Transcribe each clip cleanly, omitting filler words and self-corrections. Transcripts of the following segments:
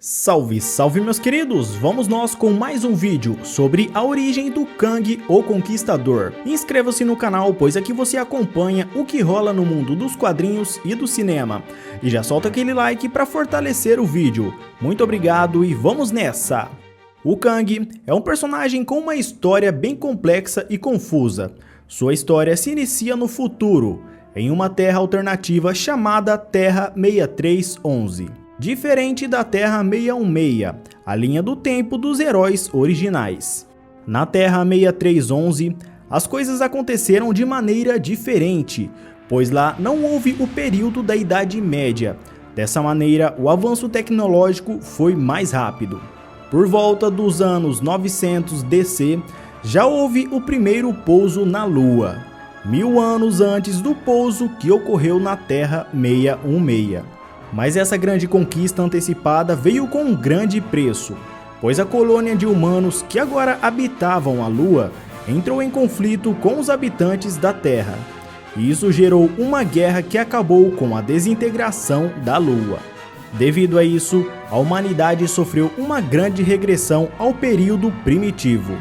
Salve, salve meus queridos! Vamos nós com mais um vídeo sobre a origem do Kang, o Conquistador. Inscreva-se no canal, pois aqui você acompanha o que rola no mundo dos quadrinhos e do cinema. E já solta aquele like para fortalecer o vídeo. Muito obrigado e vamos nessa! O Kang é um personagem com uma história bem complexa e confusa. Sua história se inicia no futuro, em uma terra alternativa chamada Terra 6311. Diferente da Terra 616, a linha do tempo dos heróis originais. Na Terra 6311, as coisas aconteceram de maneira diferente, pois lá não houve o período da Idade Média. Dessa maneira, o avanço tecnológico foi mais rápido. Por volta dos anos 900 DC, já houve o primeiro pouso na Lua, 1000 anos antes do pouso que ocorreu na Terra 616. Mas essa grande conquista antecipada veio com um grande preço, pois a colônia de humanos que agora habitavam a Lua entrou em conflito com os habitantes da Terra. E isso gerou uma guerra que acabou com a desintegração da Lua. Devido a isso, a humanidade sofreu uma grande regressão ao período primitivo.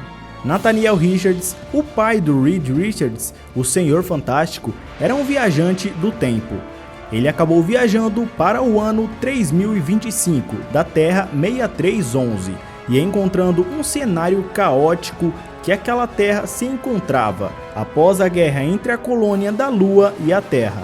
Nathaniel Richards, o pai do Reed Richards, o Senhor Fantástico, era um viajante do tempo. Ele acabou viajando para o ano 3025 da Terra 6311 e encontrando um cenário caótico que aquela Terra se encontrava após a guerra entre a colônia da Lua e a Terra.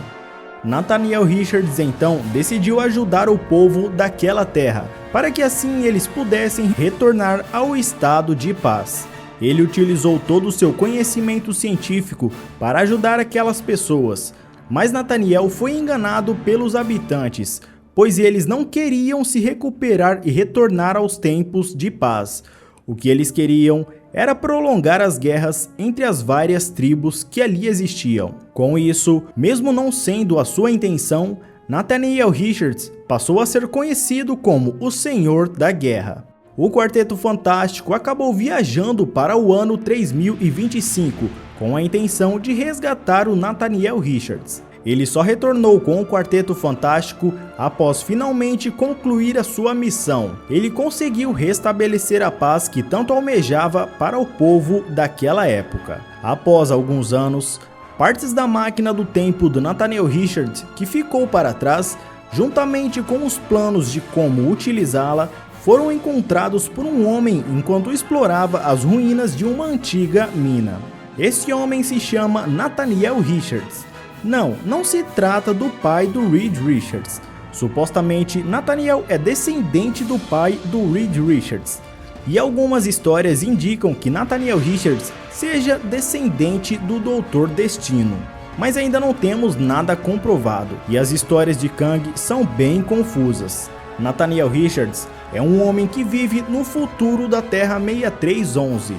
Nathaniel Richards então decidiu ajudar o povo daquela terra, para que assim eles pudessem retornar ao estado de paz. Ele utilizou todo o seu conhecimento científico para ajudar aquelas pessoas. Mas Nathaniel foi enganado pelos habitantes, pois eles não queriam se recuperar e retornar aos tempos de paz. O que eles queriam era prolongar as guerras entre as várias tribos que ali existiam. Com isso, mesmo não sendo a sua intenção, Nathaniel Richards passou a ser conhecido como o Senhor da Guerra. O Quarteto Fantástico acabou viajando para o ano 3025, com a intenção de resgatar o Nathaniel Richards. Ele só retornou com o Quarteto Fantástico após finalmente concluir a sua missão. Ele conseguiu restabelecer a paz que tanto almejava para o povo daquela época. Após alguns anos, partes da máquina do tempo do Nathaniel Richards que ficou para trás, juntamente com os planos de como utilizá-la, foram encontrados por um homem enquanto explorava as ruínas de uma antiga mina. Esse homem se chama Nathaniel Richards. Não se trata do pai do Reed Richards. Supostamente, Nathaniel é descendente do pai do Reed Richards. E algumas histórias indicam que Nathaniel Richards seja descendente do Doutor Destino. Mas ainda não temos nada comprovado, e as histórias de Kang são bem confusas. Nathaniel Richards é um homem que vive no futuro da Terra 6311,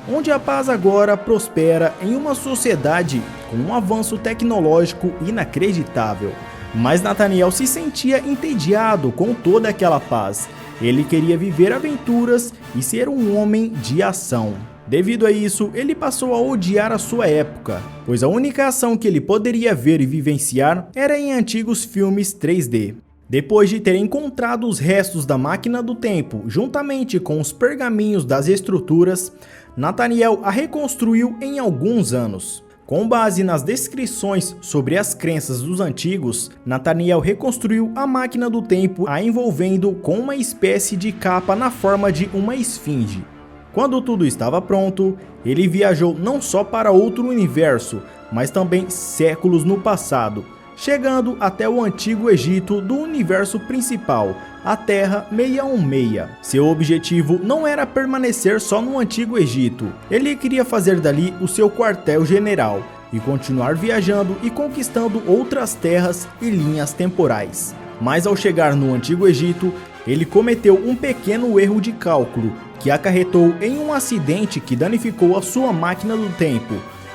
onde a paz agora prospera em uma sociedade com um avanço tecnológico inacreditável. Mas Nathaniel se sentia entediado com toda aquela paz. Ele queria viver aventuras e ser um homem de ação. Devido a isso, ele passou a odiar a sua época, pois a única ação que ele poderia ver e vivenciar era em antigos filmes 3D. Depois de ter encontrado os restos da máquina do tempo, juntamente com os pergaminhos das estruturas, Nathaniel a reconstruiu em alguns anos. Com base nas descrições sobre as crenças dos antigos, Nathaniel reconstruiu a máquina do tempo a envolvendo com uma espécie de capa na forma de uma esfinge. Quando tudo estava pronto, ele viajou não só para outro universo, mas também séculos no passado, chegando até o antigo Egito do universo principal, a Terra 616. Seu objetivo não era permanecer só no antigo Egito, ele queria fazer dali o seu quartel-general e continuar viajando e conquistando outras terras e linhas temporais. Mas ao chegar no antigo Egito, ele cometeu um pequeno erro de cálculo, que acarretou em um acidente que danificou a sua máquina do tempo,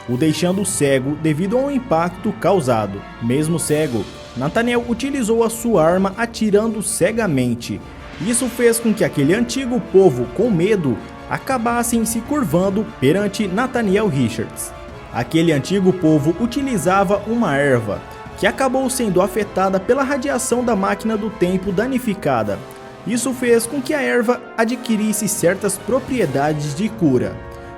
o deixando cego devido ao impacto causado. Mesmo cego, Nathaniel utilizou a sua arma atirando cegamente. Isso fez com que aquele antigo povo com medo acabassem se curvando perante Nathaniel Richards. Aquele antigo povo utilizava uma erva, que acabou sendo afetada pela radiação da máquina do tempo danificada. Isso fez com que a erva adquirisse certas propriedades de cura,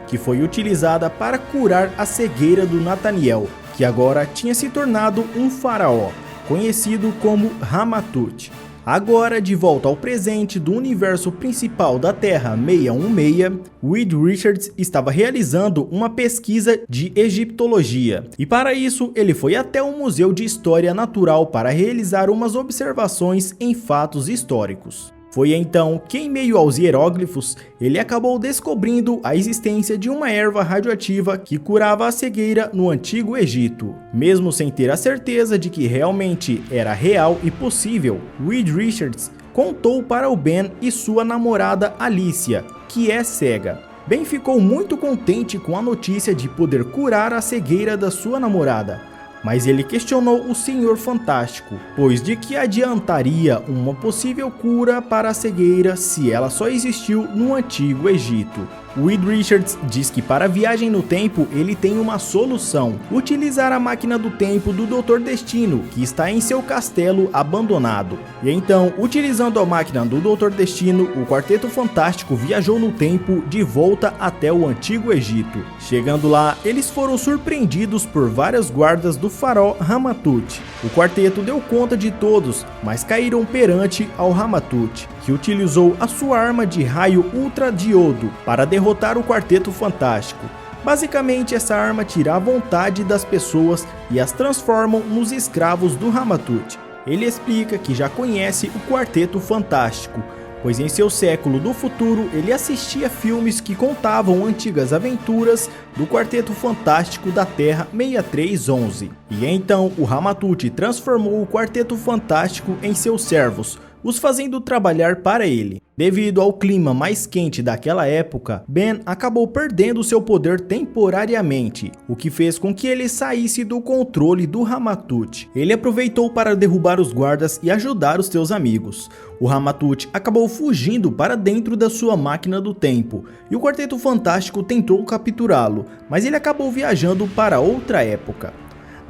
que foi utilizada para curar a cegueira do Nathaniel, que agora tinha se tornado um faraó, conhecido como Ramatut. Agora, de volta ao presente do universo principal da Terra 616, Reed Richards estava realizando uma pesquisa de egiptologia, e para isso ele foi até o Museu de História Natural para realizar umas observações em fatos históricos. Foi então que, em meio aos hieróglifos, ele acabou descobrindo a existência de uma erva radioativa que curava a cegueira no Antigo Egito. Mesmo sem ter a certeza de que realmente era real e possível, Reed Richards contou para o Ben e sua namorada Alicia, que é cega. Ben ficou muito contente com a notícia de poder curar a cegueira da sua namorada. Mas ele questionou o Senhor Fantástico, pois de que adiantaria uma possível cura para a cegueira se ela só existiu no Antigo Egito? Reed Richards diz que para a viagem no tempo ele tem uma solução: utilizar a máquina do tempo do Dr. Destino, que está em seu castelo abandonado. E então, utilizando a máquina do Dr. Destino, o Quarteto Fantástico viajou no tempo de volta até o Antigo Egito. Chegando lá, eles foram surpreendidos por várias guardas do faraó Ramatut. O quarteto deu conta de todos, mas caíram perante ao Ramatut, que utilizou a sua arma de raio ultradiodo para derrotar o Quarteto Fantástico. Basicamente, essa arma tira a vontade das pessoas e as transformam nos escravos do Ramatut. Ele explica que já conhece o Quarteto Fantástico, pois em seu século do futuro ele assistia filmes que contavam antigas aventuras do Quarteto Fantástico da Terra 6311. E então o Ramatut transformou o Quarteto Fantástico em seus servos, os fazendo trabalhar para ele. Devido ao clima mais quente daquela época, Ben acabou perdendo seu poder temporariamente, o que fez com que ele saísse do controle do Ramatut. Ele aproveitou para derrubar os guardas e ajudar os seus amigos. O Ramatut acabou fugindo para dentro da sua máquina do tempo, e o Quarteto Fantástico tentou capturá-lo, mas ele acabou viajando para outra época.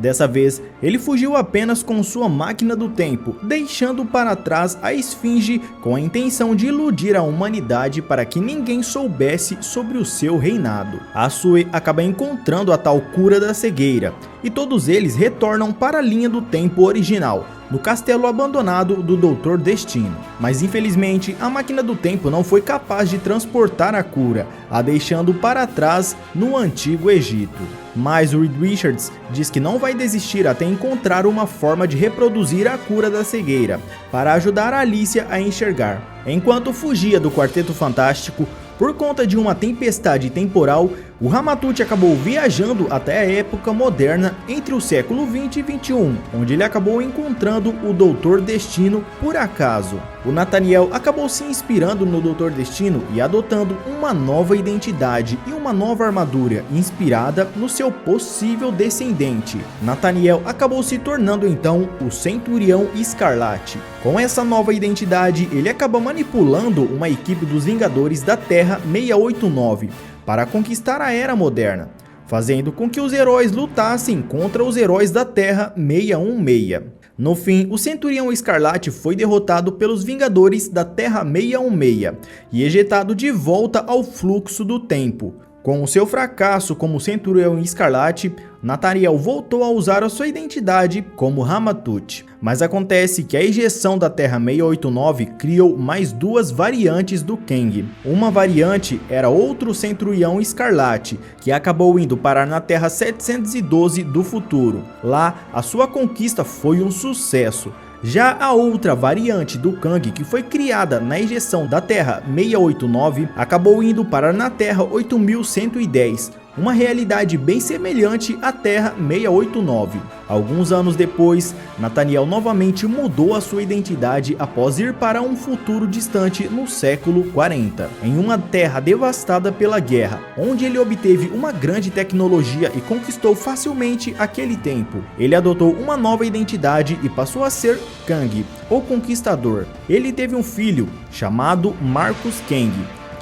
Dessa vez, ele fugiu apenas com sua máquina do tempo, deixando para trás a Esfinge com a intenção de iludir a humanidade para que ninguém soubesse sobre o seu reinado. A Sue acaba encontrando a tal cura da cegueira, e todos eles retornam para a linha do tempo original, no castelo abandonado do Dr. Destino. Mas infelizmente, a máquina do tempo não foi capaz de transportar a cura, a deixando para trás no Antigo Egito. Mas Reed Richards diz que não vai desistir até encontrar uma forma de reproduzir a cura da cegueira, para ajudar a Alicia a enxergar. Enquanto fugia do Quarteto Fantástico, por conta de uma tempestade temporal, o Ramatut acabou viajando até a época moderna entre o século 20 e 21, onde ele acabou encontrando o Dr. Destino por acaso. O Nathaniel acabou se inspirando no Dr. Destino e adotando uma nova identidade e uma nova armadura inspirada no seu possível descendente. Nathaniel acabou se tornando então o Centurião Escarlate. Com essa nova identidade, ele acaba manipulando uma equipe dos Vingadores da Terra 689 para conquistar a Era Moderna, fazendo com que os heróis lutassem contra os heróis da Terra 616. No fim, o Centurião Escarlate foi derrotado pelos Vingadores da Terra 616 e ejetado de volta ao fluxo do tempo. Com o seu fracasso como Centurião Escarlate, Nathaniel voltou a usar a sua identidade como Ramatut. Mas acontece que a ejeção da Terra 689 criou mais duas variantes do Kang. Uma variante era outro Centurião Escarlate, que acabou indo parar na Terra 712 do futuro. Lá, a sua conquista foi um sucesso. Já a outra variante do Kang, que foi criada na ejeção da Terra 689, acabou indo parar na Terra 8110, uma realidade bem semelhante à Terra 689. Alguns anos depois, Nathaniel novamente mudou a sua identidade após ir para um futuro distante no século 40, em uma terra devastada pela guerra, onde ele obteve uma grande tecnologia e conquistou facilmente aquele tempo. Ele adotou uma nova identidade e passou a ser Kang, o Conquistador. Ele teve um filho chamado Marcus Kang,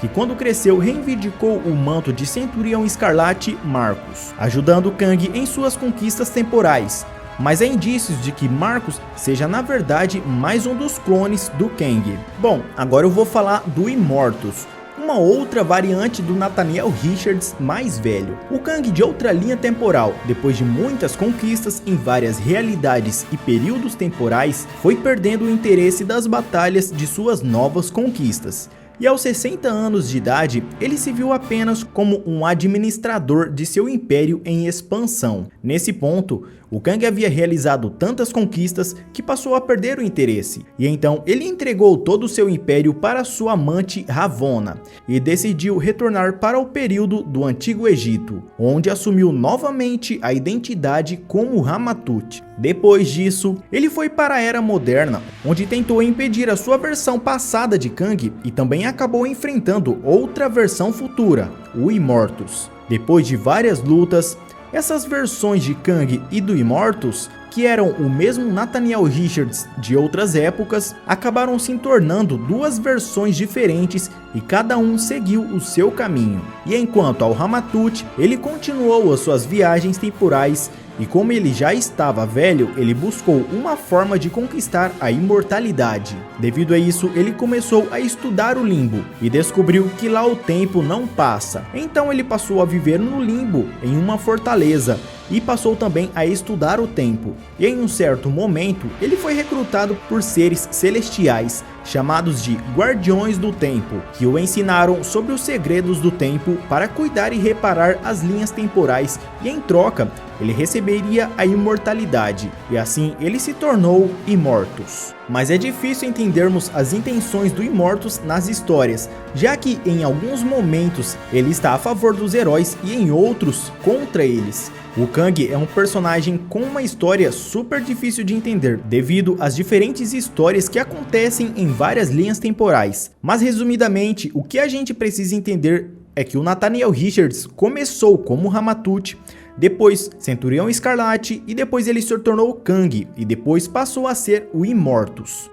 que quando cresceu reivindicou o manto de Centurião Escarlate Marcus, ajudando Kang em suas conquistas temporais. mas há indícios de que Marcus seja na verdade mais um dos clones do Kang. Bom, agora eu vou falar do Immortus, uma outra variante do Nathaniel Richards mais velho. O Kang de outra linha temporal, depois de muitas conquistas em várias realidades e períodos temporais, foi perdendo o interesse das batalhas de suas novas conquistas. E aos 60 anos de idade, ele se viu apenas como um administrador de seu império em expansão. Nesse ponto, o Kang havia realizado tantas conquistas que passou a perder o interesse, e então ele entregou todo o seu império para sua amante Ravonna, e decidiu retornar para o período do Antigo Egito, onde assumiu novamente a identidade como Ramatut. Depois disso, ele foi para a Era Moderna, onde tentou impedir a sua versão passada de Kang e também acabou enfrentando outra versão futura, o Immortus. Depois de várias lutas, essas versões de Kang e do Immortus, que eram o mesmo Nathaniel Richards de outras épocas, acabaram se tornando duas versões diferentes e cada um seguiu o seu caminho. E enquanto ao Ramatut, ele continuou as suas viagens temporais e como ele já estava velho, ele buscou uma forma de conquistar a imortalidade. Devido a isso, ele começou a estudar o limbo e descobriu que lá o tempo não passa. Então ele passou a viver no limbo, em uma fortaleza, e passou também a estudar o tempo. E em um certo momento, ele foi recrutado por seres celestiais, chamados de Guardiões do Tempo, que o ensinaram sobre os segredos do tempo para cuidar e reparar as linhas temporais, e em troca, ele receberia a imortalidade, e assim ele se tornou Immortus. Mas é difícil entendermos as intenções do Immortus nas histórias, já que em alguns momentos ele está a favor dos heróis e em outros contra eles. O Kang é um personagem com uma história super difícil de entender, devido às diferentes histórias que acontecem em várias linhas temporais. Mas resumidamente, o que a gente precisa entender é que o Nathaniel Richards começou como Ramatut, depois Centurião Escarlate e depois ele se tornou Kang e depois passou a ser o Immortus.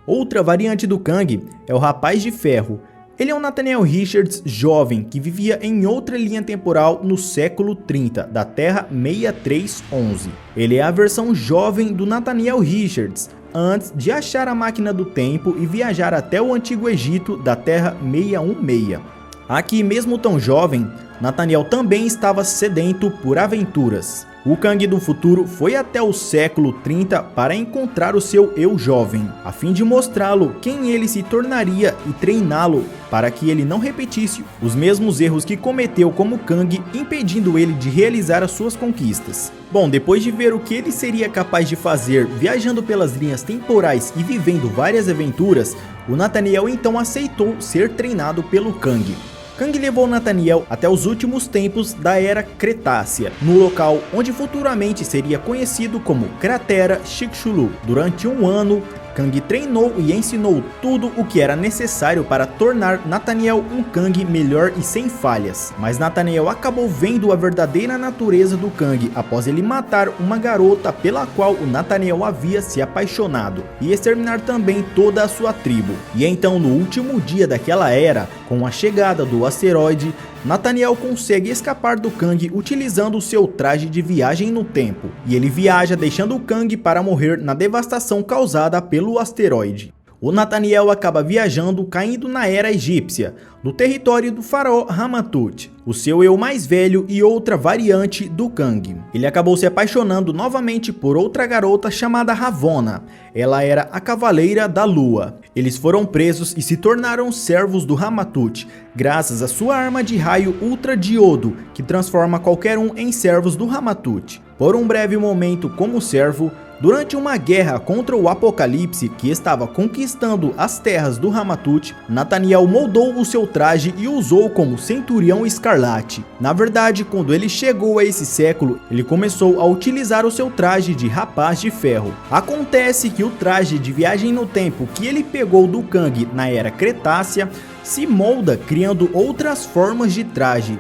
Outra variante do Kang é o Rapaz de Ferro. Ele é um Nathaniel Richards jovem que vivia em outra linha temporal no século 30 da Terra 6311. Ele é a versão jovem do Nathaniel Richards, antes de achar a máquina do tempo e viajar até o Antigo Egito da Terra 616. Aqui, mesmo tão jovem, Nathaniel também estava sedento por aventuras. O Kang do futuro foi até o século 30 para encontrar o seu eu jovem, a fim de mostrá-lo quem ele se tornaria e treiná-lo para que ele não repetisse os mesmos erros que cometeu como Kang, impedindo ele de realizar as suas conquistas. Bom, depois de ver o que ele seria capaz de fazer viajando pelas linhas temporais e vivendo várias aventuras, o Nathaniel então aceitou ser treinado pelo Kang. Kang levou Nathaniel até os últimos tempos da Era Cretácea, no local onde futuramente seria conhecido como Cratera Chicxulub. Durante um ano, Kang treinou e ensinou tudo o que era necessário para tornar Nathaniel um Kang melhor e sem falhas. Mas Nathaniel acabou vendo a verdadeira natureza do Kang após ele matar uma garota pela qual o Nathaniel havia se apaixonado e exterminar também toda a sua tribo. E então, no último dia daquela era, com a chegada do asteroide, Nathaniel consegue escapar do Kang utilizando o seu traje de viagem no tempo, e ele viaja deixando o Kang para morrer na devastação causada pelo asteroide. O Nathaniel acaba viajando caindo na Era Egípcia, no território do faraó Ramatut, o seu eu mais velho e outra variante do Kang. Ele acabou se apaixonando novamente por outra garota chamada Ravonna. Ela era a Cavaleira da Lua. Eles foram presos e se tornaram servos do Ramatut, graças à sua arma de raio Ultra Diodo, que transforma qualquer um em servos do Ramatut. Por um breve momento como servo, durante uma guerra contra o Apocalipse que estava conquistando as terras do Ramatut, Nathaniel moldou o seu traje e usou como Centurião Escarlate. Na verdade, quando ele chegou a esse século, ele começou a utilizar o seu traje de Rapaz de Ferro. Acontece que o traje de viagem no tempo que ele pegou do Kang na Era Cretácea se molda criando outras formas de traje.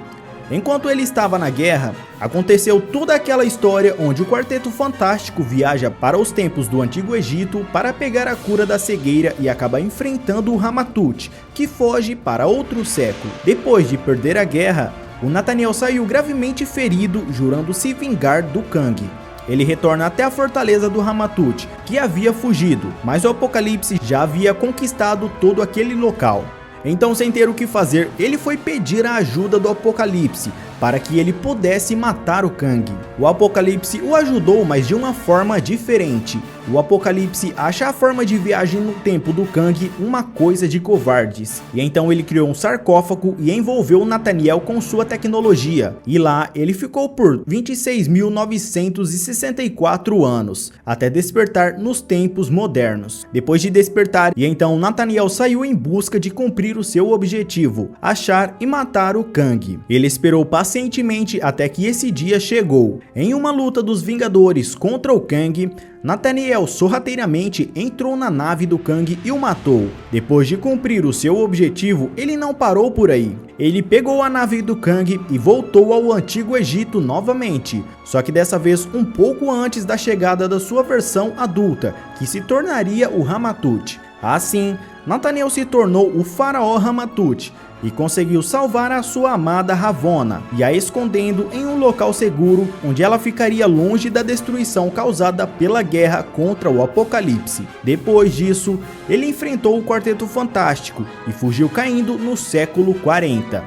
Enquanto ele estava na guerra, aconteceu toda aquela história onde o Quarteto Fantástico viaja para os tempos do Antigo Egito para pegar a cura da cegueira e acaba enfrentando o Ramatut, que foge para outro século. Depois de perder a guerra, o Nathaniel saiu gravemente ferido, jurando se vingar do Kang. Ele retorna até a fortaleza do Ramatut, que havia fugido, mas o Apocalipse já havia conquistado todo aquele local. Então, sem ter o que fazer, ele foi pedir a ajuda do Apocalipse para que ele pudesse matar o Kang. O Apocalipse o ajudou, mas de uma forma diferente. O Apocalipse acha a forma de viagem no tempo do Kang uma coisa de covardes. E então ele criou um sarcófago e envolveu Nathaniel com sua tecnologia. E lá ele ficou por 26.964 anos, até despertar nos tempos modernos. Depois de despertar, e então Nathaniel saiu em busca de cumprir o seu objetivo, achar e matar o Kang. Ele esperou pacientemente até que esse dia chegou. Em uma luta dos Vingadores contra o Kang, Nathaniel sorrateiramente entrou na nave do Kang e o matou. Depois de cumprir o seu objetivo, ele não parou por aí. Ele pegou a nave do Kang e voltou ao Antigo Egito novamente, só que dessa vez um pouco antes da chegada da sua versão adulta, que se tornaria o Ramatut. Assim, Nathaniel se tornou o faraó Ramatut e conseguiu salvar a sua amada Ravonna e a escondendo em um local seguro onde ela ficaria longe da destruição causada pela guerra contra o Apocalipse. Depois disso, ele enfrentou o Quarteto Fantástico e fugiu caindo no século 40,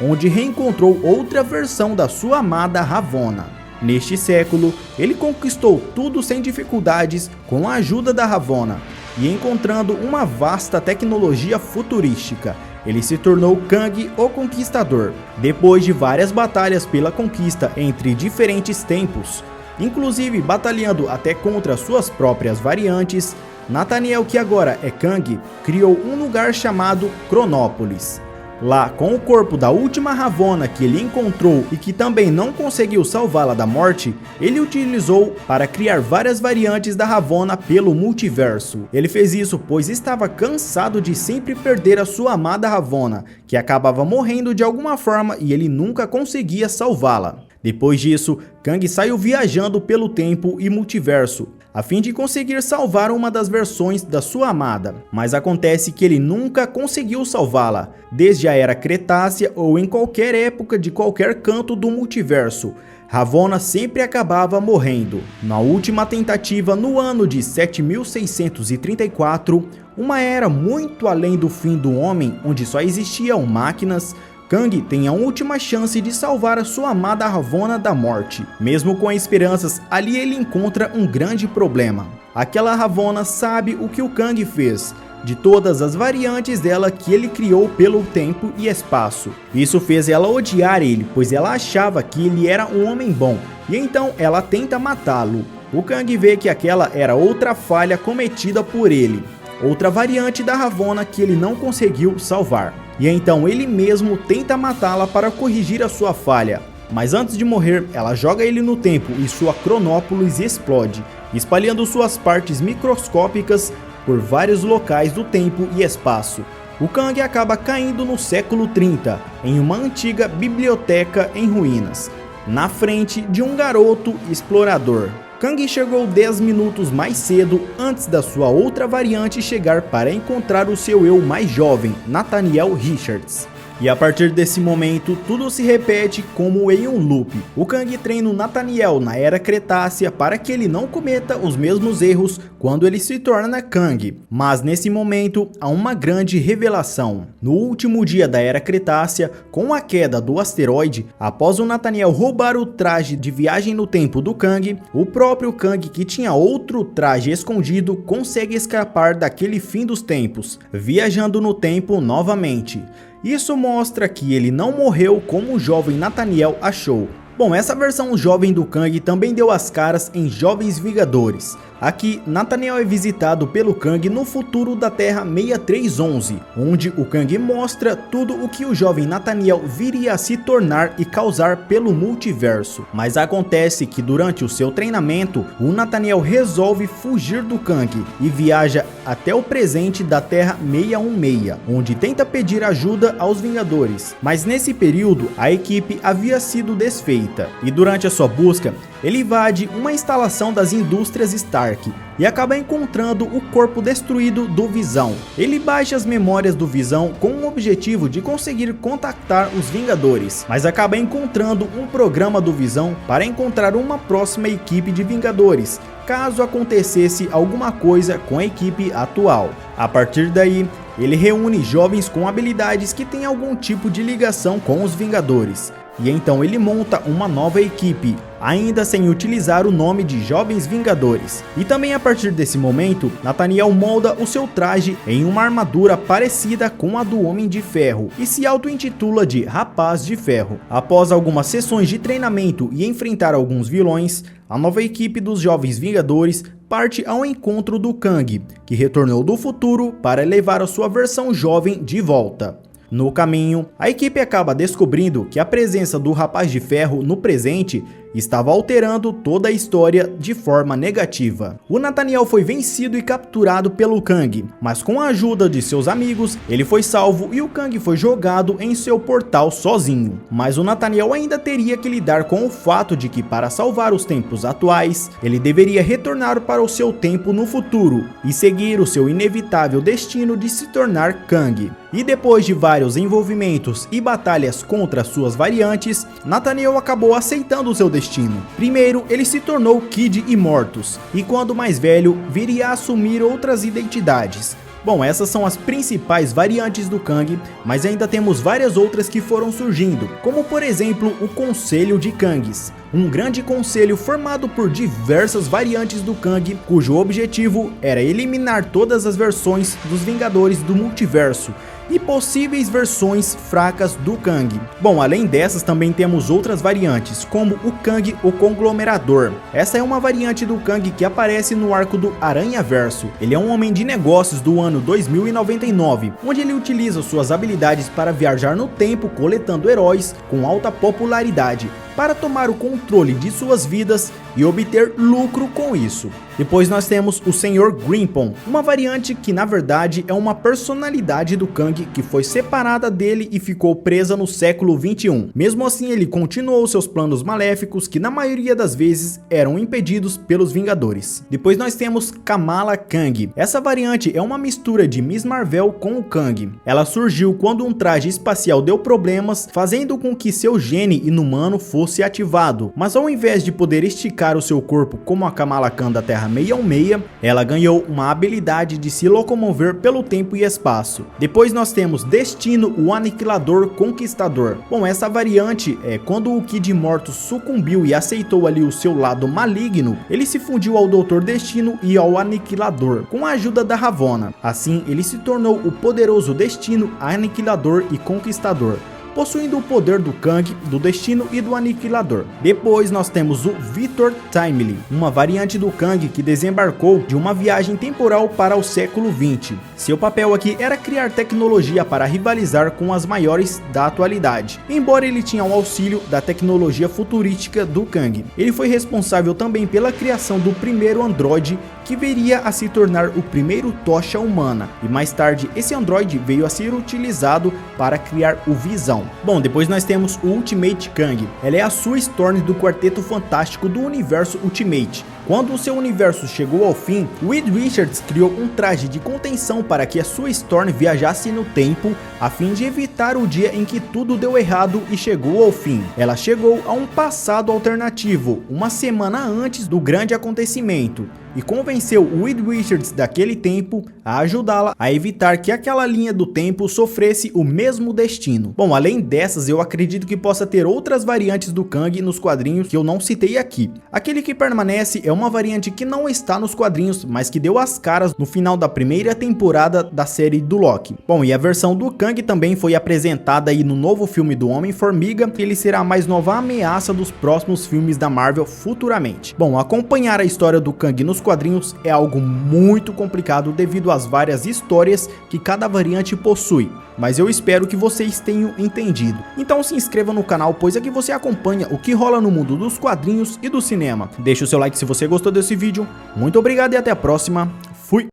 onde reencontrou outra versão da sua amada Ravonna. Neste século, ele conquistou tudo sem dificuldades com a ajuda da Ravonna e encontrando uma vasta tecnologia futurística. Ele se tornou Kang, o Conquistador, depois de várias batalhas pela conquista entre diferentes tempos, inclusive batalhando até contra suas próprias variantes. Nathaniel, que agora é Kang, criou um lugar chamado Cronópolis. Lá, com o corpo da última Ravonna que ele encontrou e que também não conseguiu salvá-la da morte, ele utilizou para criar várias variantes da Ravonna pelo multiverso. Ele fez isso pois estava cansado de sempre perder a sua amada Ravonna, que acabava morrendo de alguma forma e ele nunca conseguia salvá-la. Depois disso, Kang saiu viajando pelo tempo e multiverso, a fim de conseguir salvar uma das versões da sua amada, mas acontece que ele nunca conseguiu salvá-la, desde a Era Cretácea ou em qualquer época de qualquer canto do multiverso. Ravonna sempre acabava morrendo. Na última tentativa, no ano de 7634, uma era muito além do fim do homem, onde só existiam máquinas, Kang tem a última chance de salvar a sua amada Ravonna da morte. Mesmo com esperanças, ali ele encontra um grande problema. Aquela Ravonna sabe o que o Kang fez, de todas as variantes dela que ele criou pelo tempo e espaço. Isso fez ela odiar ele, pois ela achava que ele era um homem bom, e então ela tenta matá-lo. O Kang vê que aquela era outra falha cometida por ele, outra variante da Ravonna que ele não conseguiu salvar. E então ele mesmo tenta matá-la para corrigir a sua falha. Mas antes de morrer, ela joga ele no tempo e sua Cronópolis explode, espalhando suas partes microscópicas por vários locais do tempo e espaço. O Kang acaba caindo no século 30, em uma antiga biblioteca em ruínas, na frente de um garoto explorador. Kang chegou 10 minutos mais cedo antes da sua outra variante chegar para encontrar o seu eu mais jovem, Nathaniel Richards. E a partir desse momento, tudo se repete como em um loop. O Kang treina o Nathaniel na Era Cretácea para que ele não cometa os mesmos erros quando ele se torna Kang. Mas nesse momento, há uma grande revelação. No último dia da Era Cretácea, com a queda do asteroide, após o Nathaniel roubar o traje de viagem no tempo do Kang, o próprio Kang, que tinha outro traje escondido, consegue escapar daquele fim dos tempos, viajando no tempo novamente. Isso mostra que ele não morreu como o jovem Nathaniel achou. Bom, essa versão jovem do Kang também deu as caras em Jovens Vingadores. Aqui, Nathaniel é visitado pelo Kang no futuro da Terra 6311, onde o Kang mostra tudo o que o jovem Nathaniel viria a se tornar e causar pelo multiverso. Mas acontece que durante o seu treinamento, o Nathaniel resolve fugir do Kang e viaja até o presente da Terra 616, onde tenta pedir ajuda aos Vingadores. Mas nesse período, a equipe havia sido desfeita, e durante a sua busca, ele invade uma instalação das indústrias Stark e acaba encontrando o corpo destruído do Visão. Ele baixa as memórias do Visão com o objetivo de conseguir contactar os Vingadores, mas acaba encontrando um programa do Visão para encontrar uma próxima equipe de Vingadores, caso acontecesse alguma coisa com a equipe atual. A partir daí, ele reúne jovens com habilidades que têm algum tipo de ligação com os Vingadores, e então ele monta uma nova equipe, ainda sem utilizar o nome de Jovens Vingadores. E também a partir desse momento, Nathaniel molda o seu traje em uma armadura parecida com a do Homem de Ferro e se auto-intitula de Rapaz de Ferro. Após algumas sessões de treinamento e enfrentar alguns vilões, a nova equipe dos Jovens Vingadores parte ao encontro do Kang, que retornou do futuro para levar a sua versão jovem de volta. No caminho, a equipe acaba descobrindo que a presença do Rapaz de Ferro no presente estava alterando toda a história de forma negativa. O Nathaniel foi vencido e capturado pelo Kang, mas com a ajuda de seus amigos, ele foi salvo e o Kang foi jogado em seu portal sozinho. Mas o Nathaniel ainda teria que lidar com o fato de que, para salvar os tempos atuais, ele deveria retornar para o seu tempo no futuro e seguir o seu inevitável destino de se tornar Kang. E depois de vários envolvimentos e batalhas contra suas variantes, Nathaniel acabou aceitando o seu destino. Primeiro, ele se tornou Kid Immortus, e quando mais velho, viria a assumir outras identidades. Bom, essas são as principais variantes do Kang, mas ainda temos várias outras que foram surgindo, como por exemplo o Conselho de Kangs, um grande conselho formado por diversas variantes do Kang, cujo objetivo era eliminar todas as versões dos Vingadores do multiverso e possíveis versões fracas do Kang. Bom, além dessas também temos outras variantes, como o Kang o Conglomerador. Essa é uma variante do Kang que aparece no arco do Aranhaverso. Ele é um homem de negócios do ano 2099, onde ele utiliza suas habilidades para viajar no tempo coletando heróis com alta popularidade, para tomar o controle de suas vidas e obter lucro com isso. Depois nós temos o Sr. Grimpon, uma variante que na verdade é uma personalidade do Kang que foi separada dele e ficou presa no século 21. Mesmo assim, ele continuou seus planos maléficos que na maioria das vezes eram impedidos pelos Vingadores. Depois nós temos Kamala Kang. Essa variante é uma mistura de Miss Marvel com o Kang. Ela surgiu quando um traje espacial deu problemas, fazendo com que seu gene inumano fosse ativado, mas ao invés de poder esticar o seu corpo como a Kamala Khan da Terra 616, ela ganhou uma habilidade de se locomover pelo tempo e espaço. Depois nós temos Destino, o Aniquilador Conquistador. Bom, essa variante é quando o Kid Immortus sucumbiu e aceitou ali o seu lado maligno, ele se fundiu ao Doutor Destino e ao Aniquilador, com a ajuda da Ravonna. Assim, ele se tornou o poderoso Destino, Aniquilador e Conquistador, possuindo o poder do Kang, do Destino e do Aniquilador. Depois nós temos o Victor Timely, uma variante do Kang que desembarcou de uma viagem temporal para o século 20. Seu papel aqui era criar tecnologia para rivalizar com as maiores da atualidade, embora ele tinha o auxílio da tecnologia futurística do Kang. Ele foi responsável também pela criação do primeiro androide, que viria a se tornar o primeiro Tocha humana, e mais tarde esse androide veio a ser utilizado para criar o Visão. Bom, depois nós temos o Ultimate Kang. Ela é a Sue Storm do Quarteto Fantástico do universo Ultimate. Quando o seu universo chegou ao fim, Reed Richards criou um traje de contenção para que a Sue Storm viajasse no tempo, a fim de evitar o dia em que tudo deu errado e chegou ao fim. Ela chegou a um passado alternativo, uma semana antes do grande acontecimento, e convenceu o Reed Richards daquele tempo a ajudá-la a evitar que aquela linha do tempo sofresse o mesmo destino. Bom, além dessas, eu acredito que possa ter outras variantes do Kang nos quadrinhos que eu não citei aqui. Aquele que permanece é uma variante que não está nos quadrinhos, mas que deu as caras no final da primeira temporada da série do Loki. Bom, e a versão do Kang também foi apresentada aí no novo filme do Homem-Formiga, que ele será a mais nova ameaça dos próximos filmes da Marvel futuramente. Bom, acompanhar a história do Kang nos quadrinhos é algo muito complicado devido às várias histórias que cada variante possui, mas eu espero que vocês tenham entendido. Então se inscreva no canal, pois aqui você acompanha o que rola no mundo dos quadrinhos e do cinema. Deixe o seu like se você gostou desse vídeo, muito obrigado e até a próxima.